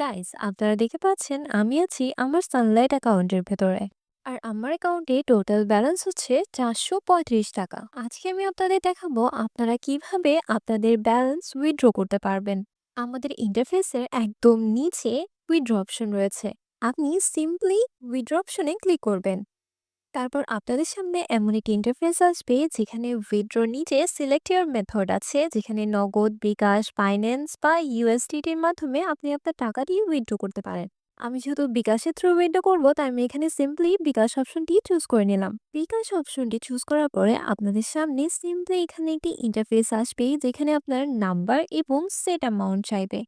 Guys, আপনারা দেখতে পাচ্ছেন আমি আছি আমার সানলাইট অ্যাকাউন্টের ভেতরে। আর আমার অ্যাকাউন্টে টোটাল ব্যালেন্স হচ্ছে 435 টাকা। আজকে আমি আপনাদের দেখাবো আপনারা কিভাবে আপনাদের ব্যালেন্স উইথড্র করতে পারবেন। আমাদের ইন্টারফেসের একদম নিচে উইথড্র অপশন রয়েছে। আপনি সিম্পলি উইথড্র অপশনে ক্লিক করবেন। তারপর আপনাদের সামনে এমন একটি ইন্টারফেস আসবে যেখানে উইথড্র নিচে সিলেক্ট ইওর মেথড আছে, যেখানে নগদ, বিকাশ, ফাইন্যান্স বা ইউএসডিটির মাধ্যমে আপনি আপনার টাকা দিয়ে উইথড্র করতে পারেন। আমি যেহেতু বিকাশের থ্রু উইথড্র করবো, তাই আমি এখানে সিম্পলি বিকাশ অপশনটি চুজ করে নিলাম। বিকাশ অপশনটি চুজ করার পরে আপনাদের সামনে সিম্পলি এখানে একটি ইন্টারফেস আসবে যেখানে আপনার নাম্বার এবং সেট অ্যামাউন্ট চাইবে।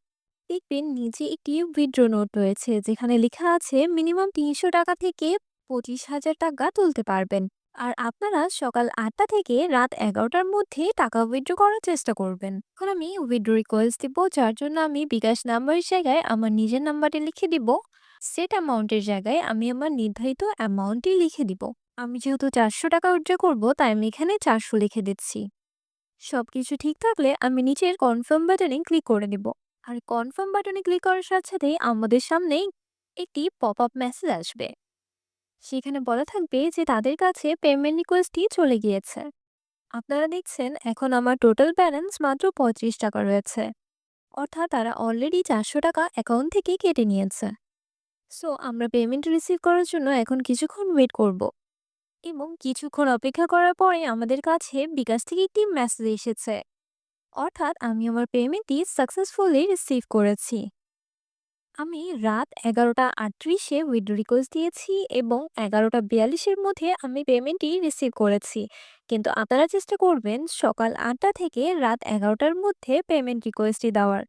দেখবেন নিচে একটি উইথড্র নোট রয়েছে যেখানে লেখা আছে মিনিমাম ৩০০ টাকা থেকে ২৫,০০০ টাকা তুলতে পারবেন। আর আপনারা সকাল ৮টা থেকে রাত ১১টার মধ্যে টাকা উইথড্র করার চেষ্টা করবেন। এখন আমি উইথড্র রিকোয়েস্ট দিব, যার জন্য আমি বিকাশ নাম্বারের জায়গায় আমার নিজের নাম্বারটি লিখে দিব। সেট অ্যামাউন্টের জায়গায় আমি আমার নির্ধারিত অ্যামাউন্টটি লিখে দিব। আমি যেহেতু ৪০০ টাকা উইথড্র করবো, তাই আমি এখানে ৪০০ লিখে দিচ্ছি। সবকিছু ঠিক থাকলে আমি নিচের কনফার্ম বাটনে ক্লিক করে দিব। আর কনফার্ম বাটনে ক্লিক করার সাথে সাথেই আমাদের সামনেই একটি পপ আপ মেসেজ আসবে। সেখানে বলা থাকবে যে তাদের কাছে পেমেন্ট রিকোয়েস্টটি চলে গিয়েছে। আপনারা দেখছেন এখন আমার টোটাল ব্যালেন্স মাত্র ৩৫ টাকা রয়েছে। অর্থাৎ তারা অলরেডি ৪০০ টাকা অ্যাকাউন্ট থেকে কেটে নিয়েছে। সো আমরা পেমেন্ট রিসিভ করার জন্য এখন কিছুক্ষণ ওয়েট করব, এবং কিছুক্ষণ অপেক্ষা করার পরে আমাদের কাছে বিকাশ থেকে একটি মেসেজ এসেছে। অর্থাৎ আমি আমার পেমেন্টটি সাকসেসফুলি রিসিভ করেছি। আমি রাত ১১টা ৩৮-এ উইথড্র রিকোয়েস্ট দিয়েছি এবং ১১টা ৪২-এর মধ্যে আমি পেমেন্টটি রিসিভ করেছি। কিন্তু আপনারা চেষ্টা করবেন সকাল ৮টা থেকে রাত ১১টার মধ্যে পেমেন্ট রিকোয়েস্টটি দেওয়ার।